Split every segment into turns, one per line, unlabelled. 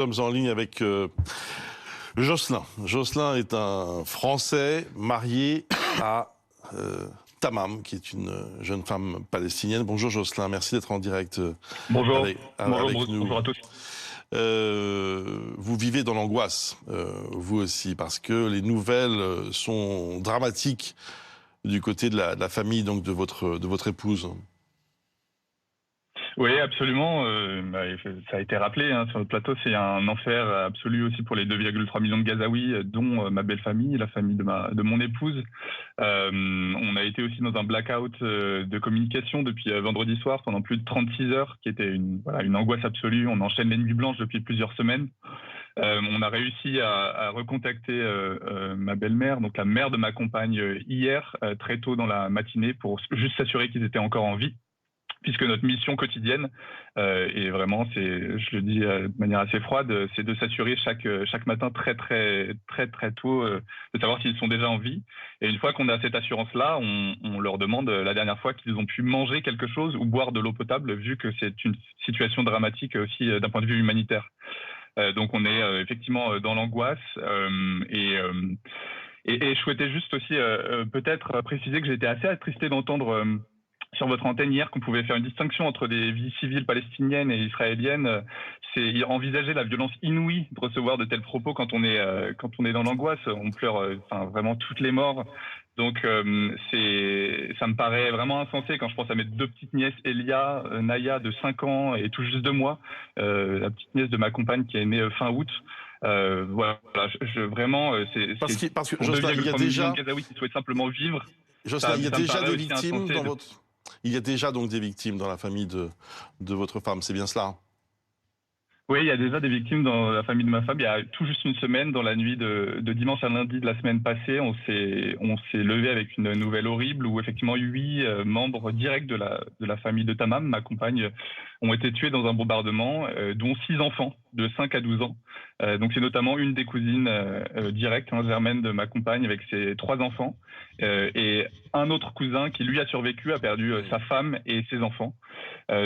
Nous sommes en ligne avec Jocelyn. Jocelyn est un Français marié à Tamam, qui est une jeune femme palestinienne. Bonjour Jocelyn, merci d'être en direct
Bonjour.
avec nous.
Bonjour à tous.
Vous vivez dans l'angoisse, vous aussi, parce que les nouvelles sont dramatiques du côté de la famille donc de votre épouse.
Oui, absolument. Ça a été rappelé sur le plateau, c'est un enfer absolu aussi pour les 2,3 millions de Gazaouis, dont ma belle famille, la famille de mon épouse. On a été aussi dans un blackout de communication depuis vendredi soir pendant plus de 36 heures, qui était une angoisse absolue. On enchaîne les nuits blanches depuis plusieurs semaines. On a réussi à recontacter ma belle-mère, donc la mère de ma compagne, hier, très tôt dans la matinée, pour juste s'assurer qu'ils étaient encore en vie. Puisque notre mission quotidienne, et vraiment, je le dis de manière assez froide, c'est de s'assurer chaque matin très tôt de savoir s'ils sont déjà en vie. Et une fois qu'on a cette assurance-là, on leur demande la dernière fois qu'ils ont pu manger quelque chose ou boire de l'eau potable, vu que c'est une situation dramatique aussi d'un point de vue humanitaire. Donc on est effectivement dans l'angoisse et je souhaitais juste aussi peut-être préciser que j'ai été assez attristé d'entendre sur votre antenne hier qu'on pouvait faire une distinction entre des vies civiles palestiniennes et israéliennes. C'est envisager la violence inouïe de recevoir de tels propos quand on est dans l'angoisse. On pleure vraiment toutes les morts. Donc ça me paraît vraiment insensé quand je pense à mes deux petites nièces, Elia, Naya de 5 ans et tout juste 2 mois, la petite nièce de ma compagne qui est née fin août. Voilà, vraiment,
Parce que Jocelyn, il y a déjà
Gazaouis qui souhaitent simplement vivre.
Jocelyn, il y a déjà des victimes dans votre... Il y a déjà donc des victimes dans la famille de votre femme, c'est bien cela?
Oui, il y a déjà des victimes dans la famille de ma femme. Il y a tout juste une semaine, dans la nuit de dimanche à lundi de la semaine passée, on s'est levé avec une nouvelle horrible où effectivement 8 membres directs de la famille de Tamam, ma compagne, ont été tués dans un bombardement, dont 6 enfants de 5 à 12 ans. Donc c'est notamment une des cousines directes, germaine de ma compagne, avec ses 3 enfants, et un autre cousin qui lui a survécu, a perdu sa femme et ses enfants.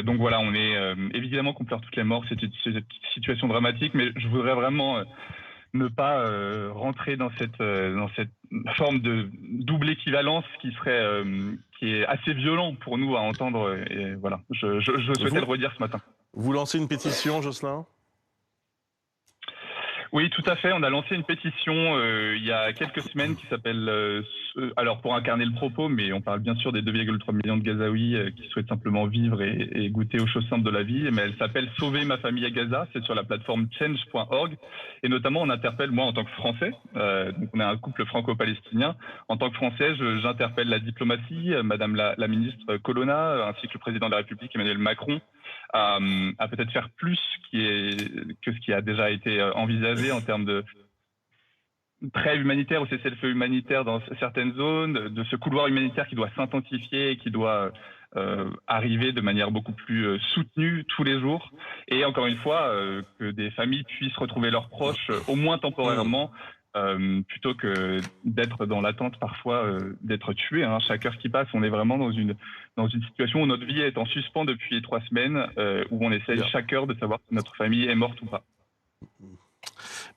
Donc voilà, on est évidemment qu'on pleure toutes les morts, c'est une situation dramatique, mais je voudrais vraiment ne pas rentrer dans cette forme de double équivalence qui est assez violent pour nous à entendre. Et voilà, je souhaitais le redire ce matin.
Vous lancez une pétition, Jocelyn?
Oui, tout à fait. On a lancé une pétition il y a quelques semaines qui s'appelle, alors pour incarner le propos, mais on parle bien sûr des 2,3 millions de Gazaouis qui souhaitent simplement vivre et goûter aux choses simples de la vie. Mais elle s'appelle Sauver ma famille à Gaza. C'est sur la plateforme change.org. Et notamment, on interpelle, moi en tant que Français, donc on est un couple franco-palestinien. En tant que Français, j'interpelle la diplomatie, Madame la ministre Colonna, ainsi que le président de la République, Emmanuel Macron, à peut-être faire plus que ce qui a déjà été envisagé en termes de prêt humanitaire ou cessez-le-feu humanitaire dans certaines zones, de ce couloir humanitaire qui doit s'intensifier et qui doit arriver de manière beaucoup plus soutenue tous les jours. Et encore une fois, que des familles puissent retrouver leurs proches, au moins temporairement, plutôt que d'être dans l'attente parfois d'être tué. Chaque heure qui passe, on est vraiment dans une situation où notre vie est en suspens depuis 3 semaines, où on essaye chaque heure de savoir si notre famille est morte ou pas.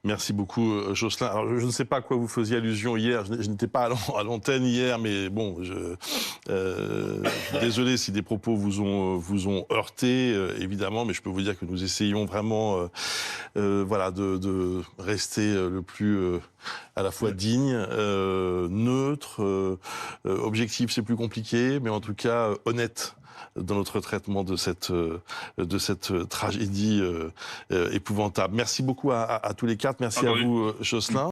Merci beaucoup, Jocelyn. Alors, je ne sais pas à quoi vous faisiez allusion hier. Je n'étais pas à l'antenne hier, mais bon, désolé si des propos vous ont heurté, évidemment, mais je peux vous dire que nous essayons vraiment, de rester le plus à la fois digne, neutre, objectif, c'est plus compliqué, mais en tout cas honnête dans notre traitement de cette tragédie épouvantable. Merci beaucoup à tous les 4. Merci à vous, Jocelyn.